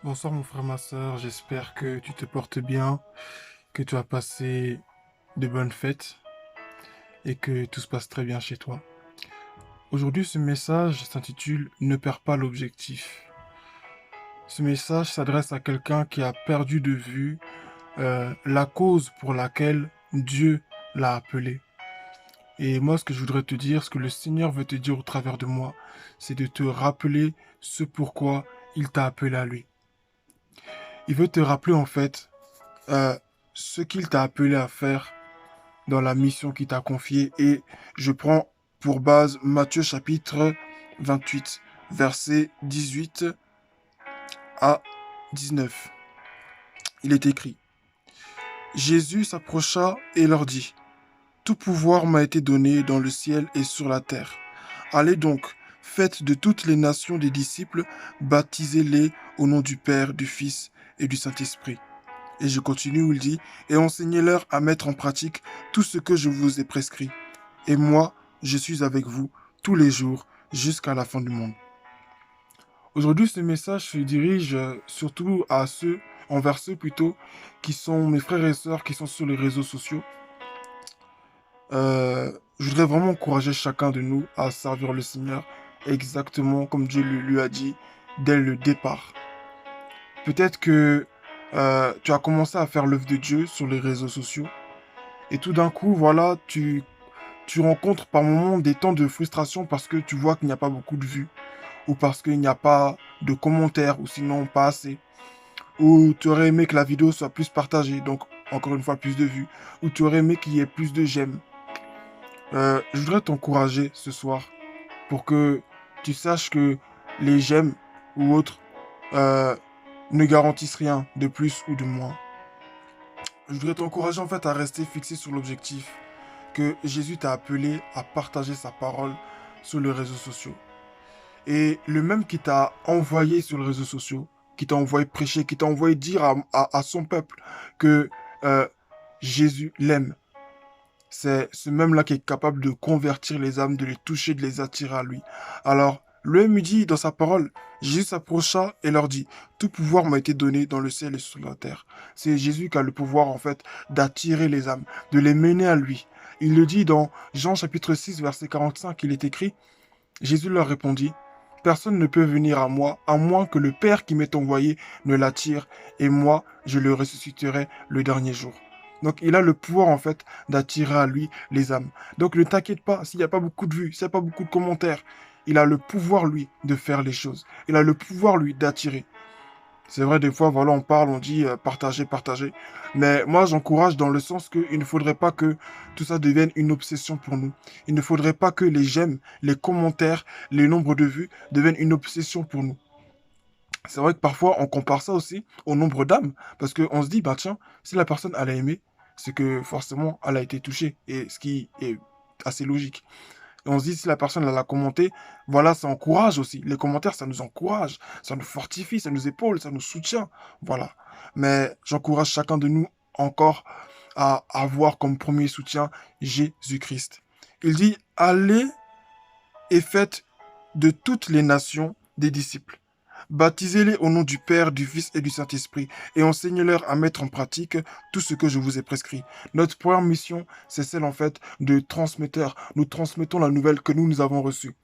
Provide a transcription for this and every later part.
Bonsoir mon frère, ma soeur, j'espère que tu te portes bien, que tu as passé de bonnes fêtes et que tout se passe très bien chez toi. Aujourd'hui, ce message s'intitule Ne perds pas l'objectif. Ce message s'adresse à quelqu'un qui a perdu de vue la cause pour laquelle Dieu l'a appelé. Et moi, ce que je voudrais te dire, ce que le Seigneur veut te dire au travers de moi, c'est de te rappeler ce pourquoi il t'a appelé à lui. Il veut te rappeler en fait euh, ce qu'il t'a appelé à faire dans la mission qu'il t'a confiée. Et je prends pour base Matthieu chapitre 28, versets 18 à 19. Il est écrit, Jésus s'approcha et leur dit, Tout pouvoir m'a été donné dans le ciel et sur la terre. Allez donc, faites de toutes les nations des disciples, baptisez-les au nom du Père, du Fils et du Saint-Esprit. Et je continue où il dit, et enseignez-leur à mettre en pratique tout ce que je vous ai prescrit. Et moi, je suis avec vous tous les jours jusqu'à la fin du monde. Aujourd'hui, ce message se dirige surtout à ceux, envers ceux plutôt, qui sont mes frères et sœurs qui sont sur les réseaux sociaux. Je voudrais vraiment encourager chacun de nous à servir le Seigneur exactement comme Dieu lui a dit dès le départ. Peut-être que tu as commencé à faire l'œuvre de Dieu sur les réseaux sociaux et tout d'un coup, voilà, tu rencontres par moments des temps de frustration parce que tu vois qu'il n'y a pas beaucoup de vues ou parce qu'il n'y a pas de commentaires ou sinon pas assez. Ou tu aurais aimé que la vidéo soit plus partagée, donc encore une fois plus de vues. Ou tu aurais aimé qu'il y ait plus de j'aime. Je voudrais t'encourager ce soir pour que tu saches que les j'aime ou autres euh, ne garantissent rien de plus ou de moins. Je voudrais t'encourager en fait à rester fixé sur l'objectif que Jésus t'a appelé à partager sa parole sur les réseaux sociaux. Et le même qui t'a envoyé sur les réseaux sociaux, qui t'a envoyé prêcher, qui t'a envoyé dire à son peuple que euh, Jésus l'aime, c'est ce même-là qui est capable de convertir les âmes, de les toucher, de les attirer à lui. Alors, le me dit dans sa parole, Jésus s'approcha et leur dit, Tout pouvoir m'a été donné dans le ciel et sur la terre. C'est Jésus qui a le pouvoir, en fait, d'attirer les âmes, de les mener à lui. Il le dit dans Jean chapitre 6, verset 45, il est écrit, Jésus leur répondit, Personne ne peut venir à moi, à moins que le Père qui m'est envoyé ne l'attire, et moi, je le ressusciterai le dernier jour. Donc il a le pouvoir en fait d'attirer à lui les âmes. Donc ne t'inquiète pas s'il n'y a pas beaucoup de vues, s'il n'y a pas beaucoup de commentaires. Il a le pouvoir lui de faire les choses. Il a le pouvoir lui d'attirer. C'est vrai, des fois, voilà, on parle, on dit partager, partager. Mais moi, j'encourage dans le sens qu'il ne faudrait pas que tout ça devienne une obsession pour nous. Il ne faudrait pas que les j'aime, les commentaires, les nombres de vues deviennent une obsession pour nous. C'est vrai que parfois, on compare ça aussi au nombre d'âmes. Parce qu'on se dit, bah tiens, si la personne, elle a aimé, c'est que forcément, elle a été touchée. Et ce qui est assez logique. Et on se dit, si la personne elle a commenté, voilà, ça encourage aussi. Les commentaires, ça nous encourage, ça nous fortifie, ça nous épaule, ça nous soutient. Voilà. Mais j'encourage chacun de nous encore à avoir comme premier soutien Jésus-Christ. Il dit, allez et faites de toutes les nations des disciples. Baptisez-les au nom du Père, du Fils et du Saint-Esprit, et enseignez-leur à mettre en pratique tout ce que je vous ai prescrit. Notre première mission, c'est celle en fait de transmetteur. Nous transmettons la nouvelle que nous avons reçue.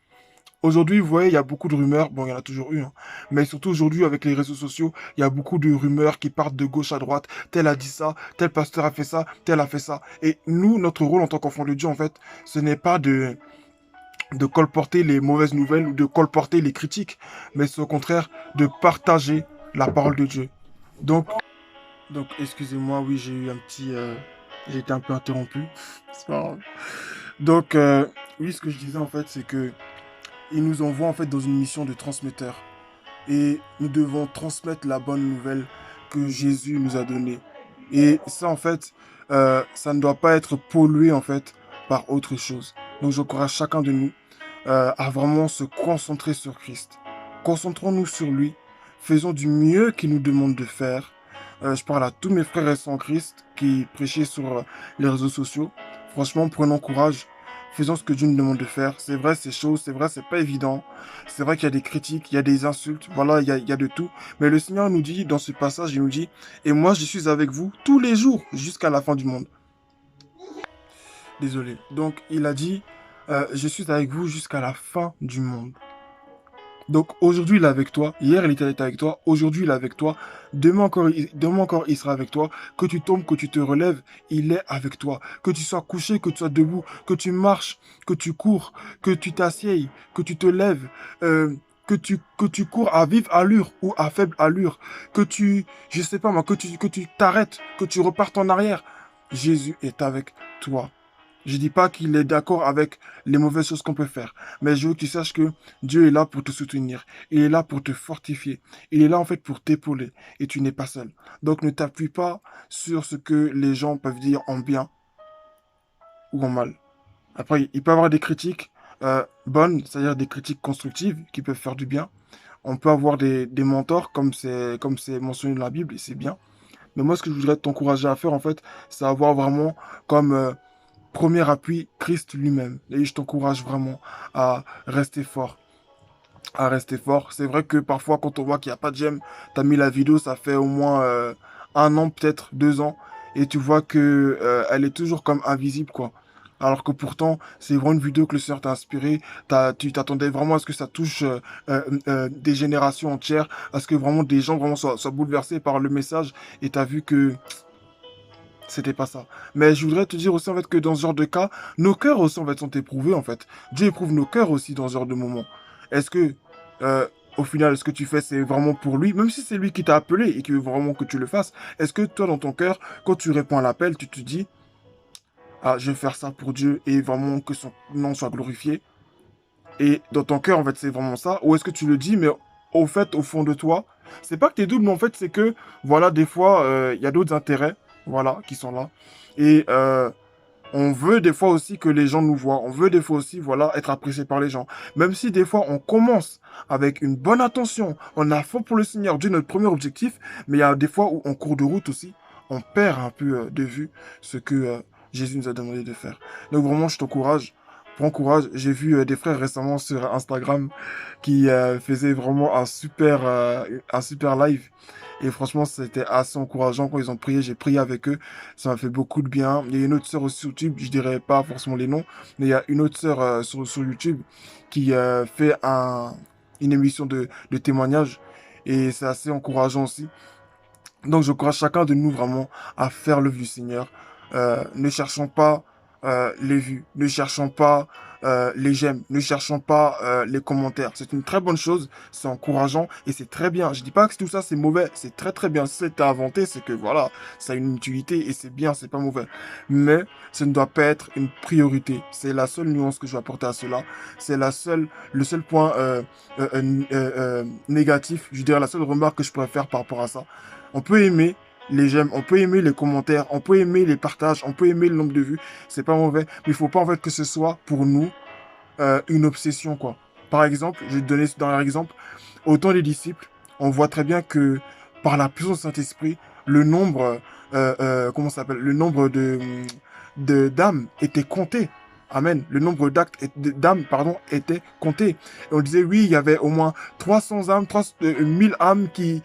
Aujourd'hui, vous voyez, il y a beaucoup de rumeurs. Bon, il y en a toujours eu, hein. Mais surtout aujourd'hui, avec les réseaux sociaux, il y a beaucoup de rumeurs qui partent de gauche à droite. Tel a dit ça, tel pasteur a fait ça, tel a fait ça. Et nous, notre rôle en tant qu'enfant de Dieu, en fait, ce n'est pas de colporter les mauvaises nouvelles ou de colporter les critiques, mais c'est au contraire de partager la parole de Dieu. Donc, donc, excusez-moi, oui, j'ai eu un petit, j'ai été un peu interrompu. C'est pas grave. Donc, oui, ce que je disais en fait, c'est que il nous envoie en fait dans une mission de transmetteur, et nous devons transmettre la bonne nouvelle que Jésus nous a donnée. Et ça, en fait, ça ne doit pas être pollué en fait par autre chose. Donc, j'encourage chacun de nous à vraiment se concentrer sur Christ. Concentrons-nous sur lui, faisons du mieux qu'il nous demande de faire. Je parle à tous mes frères et sœurs en Christ qui prêchaient sur les réseaux sociaux. Franchement, prenons courage, faisons ce que Dieu nous demande de faire. C'est vrai, c'est chaud, c'est vrai, c'est pas évident. C'est vrai qu'il y a des critiques, il y a des insultes, voilà, il y a de tout. Mais le Seigneur nous dit, dans ce passage, il nous dit, et moi je suis avec vous tous les jours jusqu'à la fin du monde. Désolé. Donc, il a dit, je suis avec vous jusqu'à la fin du monde. Donc aujourd'hui il est avec toi, hier il était avec toi, aujourd'hui il est avec toi, demain encore il sera avec toi, que tu tombes, que tu te relèves, il est avec toi, que tu sois couché, que tu sois debout, que tu marches, que tu cours, que tu t'assieds, que tu te lèves, que tu cours à vive allure ou à faible allure, que tu, je sais pas moi, que tu t'arrêtes, que tu repartes en arrière, Jésus est avec toi. Je dis pas qu'il est d'accord avec les mauvaises choses qu'on peut faire, mais je veux que tu saches que Dieu est là pour te soutenir. Il est là pour te fortifier. Il est là en fait pour t'épauler et tu n'es pas seul. Donc ne t'appuie pas sur ce que les gens peuvent dire en bien ou en mal. Après, il peut y avoir des critiques bonnes, c'est-à-dire des critiques constructives qui peuvent faire du bien. On peut avoir des mentors comme c'est mentionné dans la Bible et c'est bien. Mais moi, ce que je voudrais t'encourager à faire en fait, c'est avoir vraiment comme premier appui, Christ lui-même. Et je t'encourage vraiment à rester fort. À rester fort. C'est vrai que parfois, quand on voit qu'il n'y a pas de j'aime, t'as mis la vidéo, ça fait au moins 1 an, peut-être 2 ans. Et tu vois que elle est toujours comme invisible, quoi. Alors que pourtant, c'est vraiment une vidéo que le Seigneur t'a inspiré. Tu t'attendais vraiment à ce que ça touche des générations entières, à ce que vraiment des gens vraiment soient bouleversés par le message. Et t'as vu que c'était pas ça. Mais je voudrais te dire aussi en fait que dans ce genre de cas, nos cœurs aussi en fait sont éprouvés en fait. Dieu éprouve nos cœurs aussi dans ce genre de moment. Est-ce que au final ce que tu fais c'est vraiment pour lui, même si c'est lui qui t'a appelé et qui veut vraiment que tu le fasses, est-ce que toi dans ton cœur, quand tu réponds à l'appel, tu te dis ah je vais faire ça pour Dieu et vraiment que son nom soit glorifié et dans ton cœur en fait c'est vraiment ça ou est-ce que tu le dis mais au fait au fond de toi, c'est pas que t'es double mais en fait c'est que voilà des fois il y a d'autres intérêts voilà qui sont là et on veut des fois aussi que les gens nous voient. On veut des fois aussi, voilà, être apprécié par les gens. Même si des fois on commence avec une bonne intention, on a fond pour le Seigneur, Dieu est notre premier objectif, mais il y a des fois où en cours de route aussi, on perd un peu de vue ce que Jésus nous a demandé de faire. Donc vraiment, je t'encourage. Prends courage. J'ai vu des frères récemment sur Instagram qui faisaient vraiment un super live. Et franchement, c'était assez encourageant quand ils ont prié. J'ai prié avec eux. Ça m'a fait beaucoup de bien. Il y a une autre sœur aussi sur YouTube, je dirais pas forcément les noms, mais il y a une autre sœur sur YouTube qui fait une émission de témoignage. Et c'est assez encourageant aussi. Donc j'encourage chacun de nous vraiment à faire l'œuvre du Seigneur. Ne cherchons pas les vues, ne cherchons pas les j'aime, ne cherchons pas les commentaires. C'est une très bonne chose, c'est encourageant et c'est très bien. Je dis pas que tout ça c'est mauvais, c'est très très bien. Si c'est inventé, c'est que voilà, ça a une utilité et c'est bien, c'est pas mauvais. Mais ce ne doit pas être une priorité. C'est la seule nuance que je vais apporter à cela. C'est le seul point négatif, je dirais la seule remarque que je pourrais faire par rapport à ça. On peut aimer les j'aime, on peut aimer les commentaires, on peut aimer les partages, on peut aimer le nombre de vues, c'est pas mauvais, mais il faut pas en fait que ce soit pour nous une obsession quoi. Par exemple, je vais te donner ce dernier exemple, autant les disciples, on voit très bien que par la puissance du Saint-Esprit, le nombre, comment ça s'appelle, le nombre de d'âmes était compté. Amen. Le nombre d'âmes, pardon, était compté. Et on disait, oui, il y avait au moins 300 âmes, 1000 âmes qui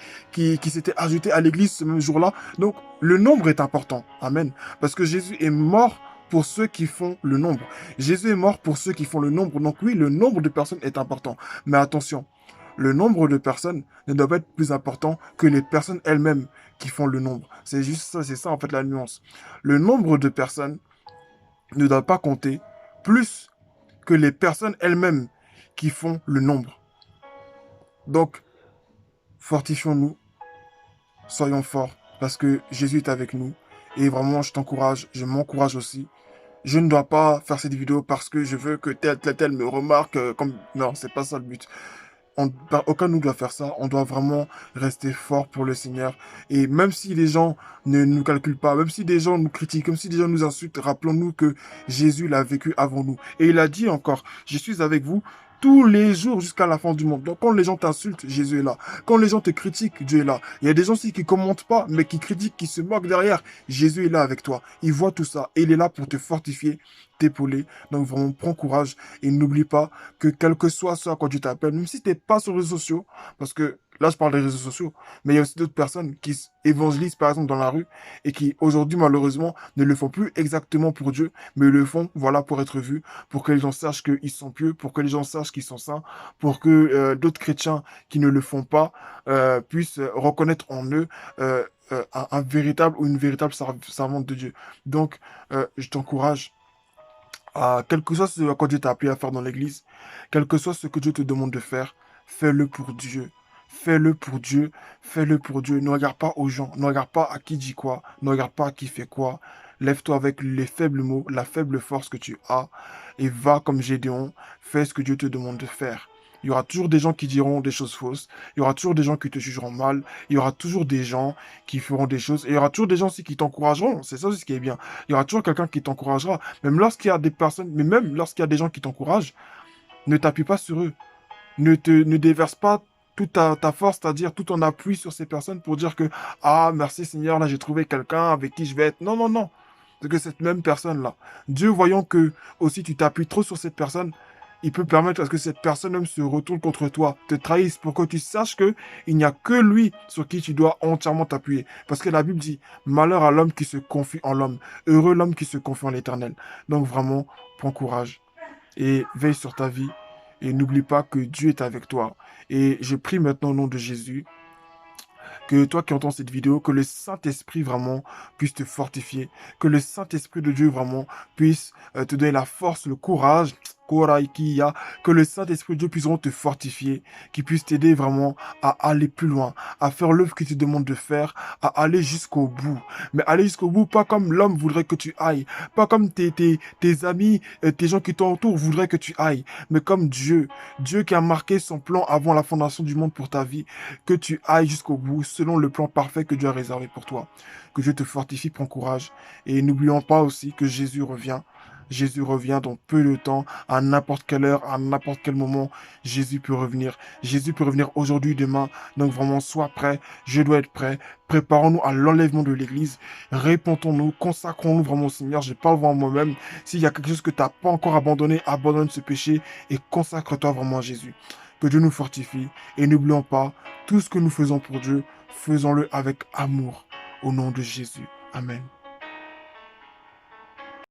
s'étaient ajoutées à l'église ce même jour-là. Donc, le nombre est important. Amen. Parce que Jésus est mort pour ceux qui font le nombre. Jésus est mort pour ceux qui font le nombre. Donc oui, le nombre de personnes est important. Mais attention, le nombre de personnes ne doit pas être plus important que les personnes elles-mêmes qui font le nombre. C'est juste ça, c'est ça en fait la nuance. Le nombre de personnes ne doit pas compter plus que les personnes elles-mêmes qui font le nombre. Donc, fortifions-nous, soyons forts, parce que Jésus est avec nous. Et vraiment, je t'encourage, je m'encourage aussi. Je ne dois pas faire cette vidéo parce que je veux que tel me remarque comme... Non, c'est pas ça le but. Aucun de nous doit faire ça. On doit vraiment rester fort pour le Seigneur. Et même si les gens ne nous calculent pas, même si des gens nous critiquent, même si des gens nous insultent, rappelons-nous que Jésus l'a vécu avant nous. Et il a dit encore, je suis avec vous tous les jours jusqu'à la fin du monde. Donc quand les gens t'insultent, Jésus est là. Quand les gens te critiquent, Dieu est là. Il y a des gens aussi qui commentent pas, mais qui critiquent, qui se moquent derrière. Jésus est là avec toi. Il voit tout ça et il est là pour te fortifier, t'épauler. Donc vraiment, prends courage et n'oublie pas que quel que soit ce à quoi tu t'appelles, même si tu n'es pas sur les réseaux sociaux, parce que là je parle des réseaux sociaux, mais il y a aussi d'autres personnes qui évangélisent par exemple dans la rue et qui aujourd'hui malheureusement ne le font plus exactement pour Dieu, mais le font voilà pour être vus, pour que les gens sachent qu'ils sont pieux, pour que les gens sachent qu'ils sont saints, pour que d'autres chrétiens qui ne le font pas puissent reconnaître en eux un véritable ou une véritable servante de Dieu. Donc je t'encourage quel que soit ce à quoi Dieu t'a appelé à faire dans l'église, quel que soit ce que Dieu te demande de faire, fais-le pour Dieu. Fais-le pour Dieu, fais-le pour Dieu. Ne regarde pas aux gens, ne regarde pas à qui dit quoi, ne regarde pas à qui fait quoi. Lève-toi avec les faibles mots, la faible force que tu as, et va comme Gédéon, fais ce que Dieu te demande de faire. Il y aura toujours des gens qui diront des choses fausses, il y aura toujours des gens qui te jugeront mal, il y aura toujours des gens qui feront des choses, et il y aura toujours des gens aussi qui t'encourageront, c'est ça aussi ce qui est bien. Il y aura toujours quelqu'un qui t'encouragera, même lorsqu'il y a des personnes, mais même lorsqu'il y a des gens qui t'encouragent, ne t'appuie pas sur eux. Ne déverse pas toute ta force, c'est-à-dire tout ton appui sur ces personnes pour dire que, ah, merci Seigneur, là j'ai trouvé quelqu'un avec qui je vais être. Non, non, non. C'est que cette même personne-là, Dieu voyant que aussi tu t'appuies trop sur cette personne, il peut permettre à ce que cette personne même se retourne contre toi, te trahisse pour que tu saches que il n'y a que lui sur qui tu dois entièrement t'appuyer. Parce que la Bible dit, malheur à l'homme qui se confie en l'homme, heureux l'homme qui se confie en l'Éternel. Donc vraiment, prends courage et veille sur ta vie et n'oublie pas que Dieu est avec toi. Et je prie maintenant au nom de Jésus que toi qui entends cette vidéo, que le Saint-Esprit vraiment puisse te fortifier, que le Saint-Esprit de Dieu vraiment puisse te donner la force, le courage, Koraikia, que le Saint-Esprit de Dieu puisse vraiment te fortifier, qu'il puisse t'aider vraiment à aller plus loin, à faire l'œuvre qu'il te demande de faire, à aller jusqu'au bout. Mais aller jusqu'au bout, pas comme l'homme voudrait que tu ailles, pas comme tes amis, tes gens qui t'entourent voudraient que tu ailles, mais comme Dieu, Dieu qui a marqué son plan avant la fondation du monde pour ta vie, que tu ailles jusqu'au bout selon le plan parfait que Dieu a réservé pour toi. Que Dieu te fortifie, prends courage. Et n'oublions pas aussi que Jésus revient. Jésus revient dans peu de temps, à n'importe quelle heure, à n'importe quel moment, Jésus peut revenir. Jésus peut revenir aujourd'hui, demain. Donc vraiment, sois prêt. Je dois être prêt. Préparons-nous à l'enlèvement de l'Église. Répondons-nous, consacrons-nous vraiment au Seigneur. Je parle vraiment moi-même. S'il y a quelque chose que tu n'as pas encore abandonné, abandonne ce péché et consacre-toi vraiment à Jésus. Que Dieu nous fortifie. Et n'oublions pas, tout ce que nous faisons pour Dieu, faisons-le avec amour. Au nom de Jésus. Amen.